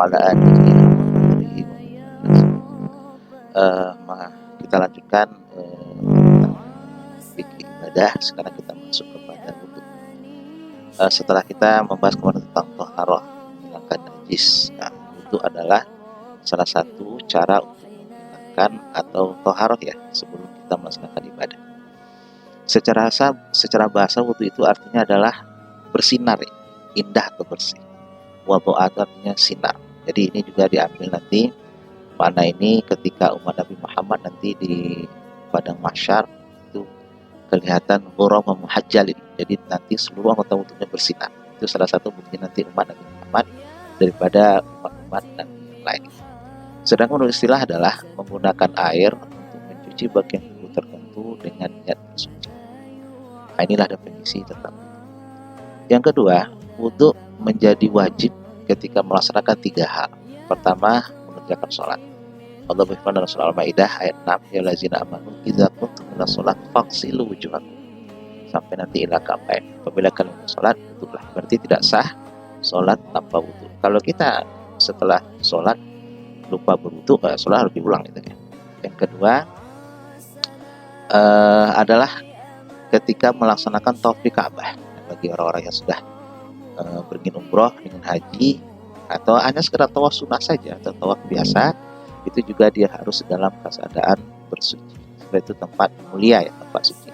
ala alihi wa sahbihi wa kita lanjutkan tentang fikih ibadah. Sekarang kita masuk kepada wudu. Setelah kita membahas kemarin tentang toharoh, menghilangkan najis. Nah, wudu adalah salah satu cara untuk menghilangkan atau toharoh ya sebelum kita melaksanakan ibadah. Secara bahasa wudu itu artinya adalah bersinar, indah atau bersih. Wadu'at artinya sinar. Jadi ini juga diambil nanti makna ini ketika umat Nabi Muhammad nanti di padang mahsyar itu kelihatan ghurama muhajjalin. Jadi nanti seluruh anggota wudunya bersinar. Itu salah satu bukti nanti umat Nabi Muhammad daripada umat-umat dan yang lain. Sedangkan menurut istilah adalah menggunakan air untuk mencuci bagian tubuh tertentu dengan niat bersuci. Nah, inilah definisi tentang wudu. Yang kedua, wudu menjadi wajib ketika melaksanakan 3 hal. Pertama, mengerjakan sholat. Allah berfirman dalam surah Al-Maidah ayat 6, ya lazina amanu idza kuntum ila sholat faghsilu wujuhakum. Sampai nanti ila ka'bain. Apabila kalian sholat, wudulah. Berarti tidak sah sholat tanpa wudu. Kalau kita setelah sholat lupa berwudu, sholat harus diulang gitu ya. Yang kedua adalah ketika melaksanakan tawaf di Ka'bah. Bagi orang-orang yang sudah pergi umroh dengan haji atau hanya sekedar tawaf sunnah saja atau tawaf biasa, itu juga dia harus dalam keadaan bersuci. Sebab itu tempat mulia ya, tempat suci.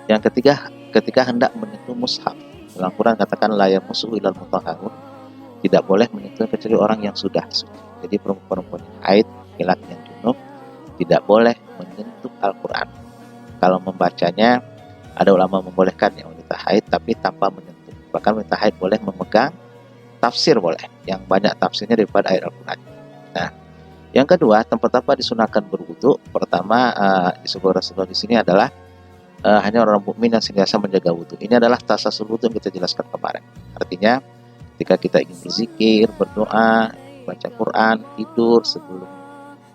Yang ketiga, ketika hendak menyentuh mushaf. Dalam Quran katakan la yamassuhu illal mutahharun, tidak boleh menyentuh kecuali orang yang sudah suci. Jadi perempuan yang haid, laki-laki yang junub tidak boleh menyentuh Al-Quran. Kalau membacanya, ada ulama membolehkan yang wanita haid tapi tanpa menyentuh. Bahkan wanita haid boleh memegang tafsir, boleh yang banyak tafsirnya daripada ayat Al-Quran. Nah, yang kedua, tempat apa disunahkan berwudu. Pertama, disebut Rasulullah di sini adalah hanya orang mukmin yang senantiasa menjaga wudu. Ini adalah tasasul wudu yang kita jelaskan kemarin. Artinya, ketika kita ingin berzikir, berdoa, baca Quran, tidur, sebelum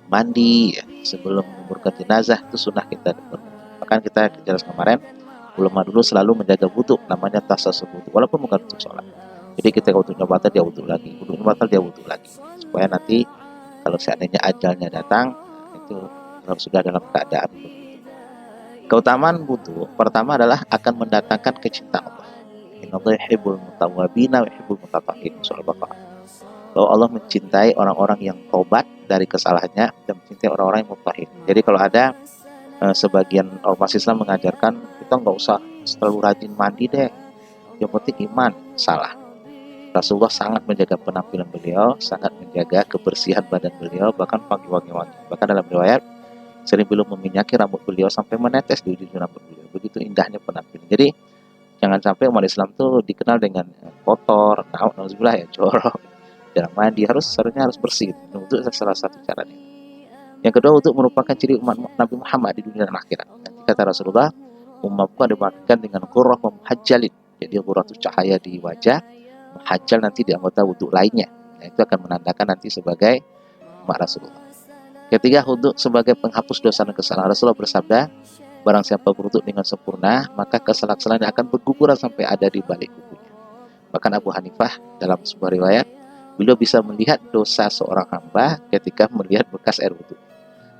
mandi, ya, sebelum menguburkan jenazah, itu sunnah kita berwudu. Bahkan kita jelaskan kemarin, ulama dulu selalu menjaga wudu, namanya tasasul wudu, walaupun bukan untuk sholat. Jadi ketika wudunya batal, dia wudu lagi, wudunya batal, dia wudu lagi, supaya nanti kalau seandainya ajalnya datang, itu harus sudah dalam keadaan wudu. Keutamaan wudu pertama adalah akan mendatangkan kecintaan Allah. Innallaha yuhibbul mutawwabina wa yuhibbul mutatahhirin. Surah Al-Baqarah. Bahwa Allah mencintai orang-orang yang tobat dari kesalahannya dan mencintai orang-orang yang mutahhir. Jadi kalau ada sebagian ormas Islam mengajarkan kita nggak usah terlalu rajin mandi deh, yang penting iman. Salah. Rasulullah sangat menjaga penampilan beliau, sangat menjaga kebersihan badan beliau, bahkan wangi-wangi. Bahkan dalam riwayat sering beliau meminyaki rambut beliau sampai menetes di ujung rambut beliau. Begitu indahnya penampilan. Jadi jangan sampai umat Islam itu dikenal dengan kotor, nauzubillah ya, jorok, jarang mandi. Seharusnya harus bersih. Itu salah satu caranya. Yang kedua, wudu merupakan ciri umat Nabi Muhammad di dunia dan akhirat. Nanti kata Rasulullah, umatku dimakan dengan ghurrah wa muhajjalin. Jadi ghurrah itu cahaya di wajah, muhajjal nanti di anggota wudu lainnya. Nah, itu akan menandakan nanti sebagai umat Rasulullah. Ketiga, wudu sebagai penghapus dosa dan kesalahan. Rasulullah bersabda, barang siapa berwudu dengan sempurna, maka kesalahan-kesalahannya akan berguguran sampai ada di balik kukunya. Bahkan Abu Hanifah dalam sebuah riwayat, beliau bisa melihat dosa seorang hamba ketika melihat bekas air wudu.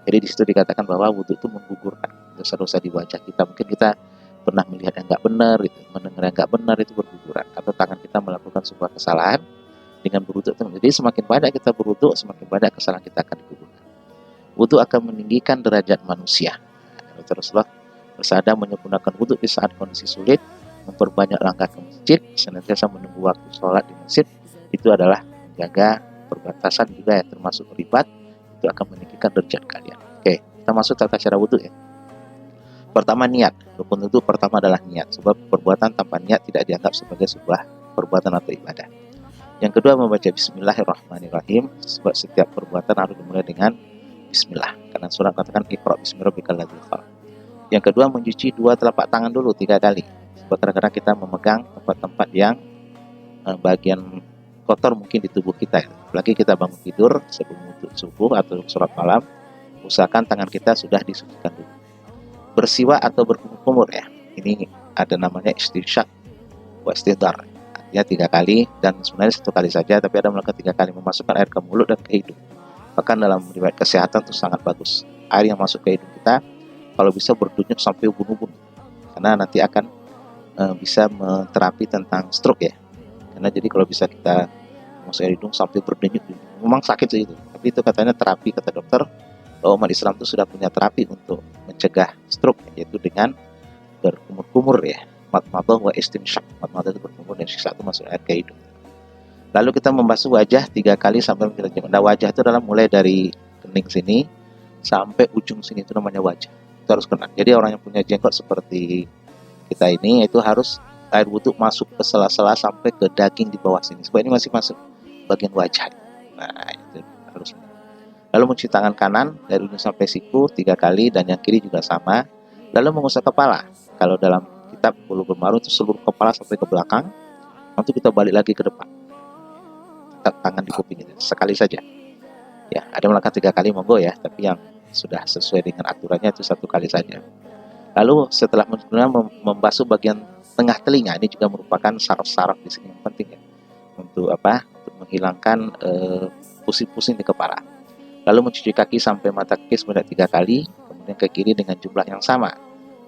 Jadi di situ dikatakan bahwa wudu itu menggugurkan dosa-dosa di wajah kita. Mungkin kita pernah melihat yang nggak benar, gitu, mendengar yang nggak benar, itu berguguran. Atau tangan kita melakukan sebuah kesalahan dengan berwudu. Jadi semakin banyak kita berwudu, semakin banyak kesalahan kita akan digugurkan. Wudu akan meninggikan derajat manusia. Rasulullah bersabda menyempurnakan wudu di saat kondisi sulit, memperbanyak langkah ke masjid, senantiasa menunggu waktu sholat di masjid. Itu adalah menjaga perbatasan juga ya, termasuk ribat. Itu akan meninggikan derajat kalian. Oke, kita masuk tata cara wudu ya. Pertama, niat. Rukun wudu pertama adalah niat, sebab perbuatan tanpa niat tidak dianggap sebagai sebuah perbuatan atau ibadah. Yang kedua, membaca Bismillahirrahmanirrahim, sebab setiap perbuatan harus dimulai dengan Bismillah. Karena surat katakan Iqra bismi rabbikal ladzi khalaq. Yang kedua, mencuci 2 telapak tangan dulu 3 kali. Sebab kadang-kadang kita memegang tempat-tempat yang bagian kotor mungkin di tubuh kita. Apalagi kita bangun tidur sebelum wudu subuh atau sholat malam, usahakan tangan kita sudah disucikan dulu. Bersiwak atau berkumur-kumur ya. Ini ada namanya istinsyaq wa istidhar. ya 3 kali, dan sebenarnya 1 kali saja, tapi ada melakukan 3 kali memasukkan air ke mulut dan ke hidung. Bahkan dalam riwayat kesehatan itu sangat bagus, air yang masuk ke hidung kita kalau bisa berdenyut sampai ubun-ubun, karena nanti akan bisa menterapi tentang stroke ya. Karena jadi kalau bisa kita masuk air hidung sampai berdenyut, memang sakit sih itu, tapi itu katanya terapi, kata dokter bahwa umat Islam itu sudah punya terapi untuk mencegah stroke, yaitu dengan berkumur-kumur ya, madmadah wa istinsyaq. Madmadah itu berkumur dan istinsyaq itu masuk air ke hidung. Lalu kita membasuh wajah 3 kali sampai kita jenggot. Nah, wajah itu adalah mulai dari kening sini sampai ujung sini, itu namanya wajah. Itu harus kena. Jadi orang yang punya jenggot seperti kita ini itu harus air wudhu masuk ke sela-sela sampai ke daging di bawah sini, supaya ini masih masuk bagian wajah. Nah, itu harus. Lalu mencuci tangan kanan dari ujung sampai siku 3 kali, dan yang kiri juga sama. Lalu mengusap kepala. Kalau dalam kitab Bulughul Maram itu seluruh kepala sampai ke belakang. Nanti kita balik lagi ke depan. Tangan di kuping itu sekali saja. Ya, ada melakukan 3 kali monggo ya, tapi yang sudah sesuai dengan aturannya itu 1 kali saja. Lalu setelah membasuh bagian tengah telinga, ini juga merupakan saraf-saraf di sini yang penting ya, untuk apa? Untuk menghilangkan pusing-pusing di kepala. Lalu mencuci kaki sampai mata kaki sebanyak 3 kali, kemudian ke kiri dengan jumlah yang sama.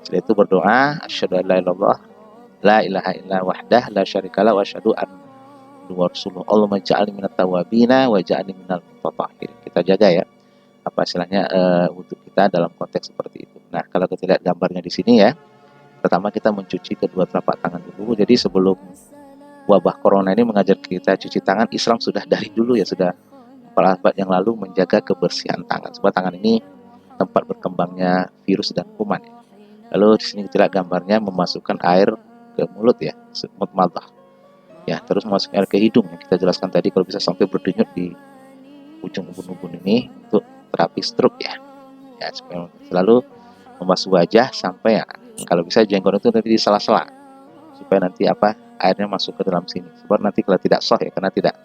Setelah itu berdoa, asyhadu an la ilallah, la ilaha illa wahdah, la syarikalah, wa asyhadu anna Rasulullah, Allahumma ja'alni minat tawabina wa ja'alni minal mutatahhirin. Kita jaga ya, apa istilahnya untuk kita dalam konteks seperti itu. Nah, kalau kita lihat gambarnya di sini ya, pertama kita mencuci kedua telapak tangan dulu. Jadi sebelum wabah corona ini mengajar kita cuci tangan, Islam sudah dari dulu ya, sudah abad yang lalu menjaga kebersihan tangan. Sebab tangan ini tempat berkembangnya virus dan kuman ya. Lalu di sini kita lihat gambarnya memasukkan air ke mulut ya, madmadah. Ya, terus masuk air ke hidung yang kita jelaskan tadi, kalau bisa sampai berdenyut di ujung ubun-ubun ini untuk terapi stroke ya. Ya, supaya selalu membasuh wajah sampai ya, kalau bisa jenggot itu nanti di sela-sela, supaya nanti apa, airnya masuk ke dalam sini. Sebab nanti kalau tidak sah ya, karena tidak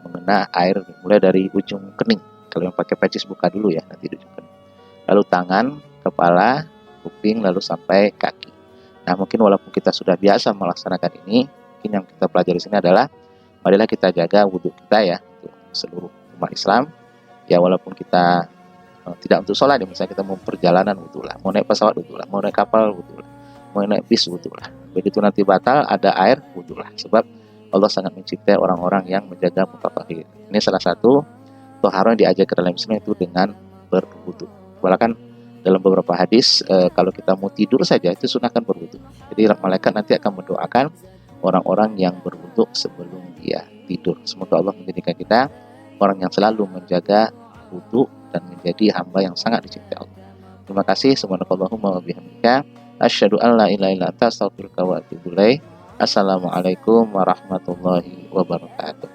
mengena air mulai dari ujung kening. Kalau yang pakai pecis buka dulu ya, nanti di ujung kening. Lalu tangan, kepala, kuping, lalu sampai kaki. Nah, mungkin walaupun kita sudah biasa melaksanakan ini, mungkin yang kita pelajari sini adalah marilah kita jaga wudhu kita ya, untuk seluruh umat Islam. Ya, walaupun kita tidak untuk sholat ya, misalnya kita mau perjalanan wudhu lah, mau naik pesawat wudhu lah, mau naik kapal wudhu lah, mau naik bis wudhu lah. Begitu nanti batal ada air wudhu lah, sebab Allah sangat mencintai orang-orang yang menjaga mutatahhir. Ini salah satu toharoh yang diajar ke dalam Islam, itu dengan berwudhu. Bahkan dalam beberapa hadis kalau kita mau tidur saja itu sunahkan berwudhu. Jadi malaikat nanti akan mendoakan orang-orang yang berwudhu sebelum dia tidur. Semoga Allah menjadikan kita orang yang selalu menjaga wudhu dan menjadi hamba yang sangat dicintai Allah. Terima kasih. Subhanakallahumma wa bihamdika, asyhadu an la ilaha illa anta, astaghfiruka wa atubu ilaik. Assalamualaikum warahmatullahi wabarakatuh.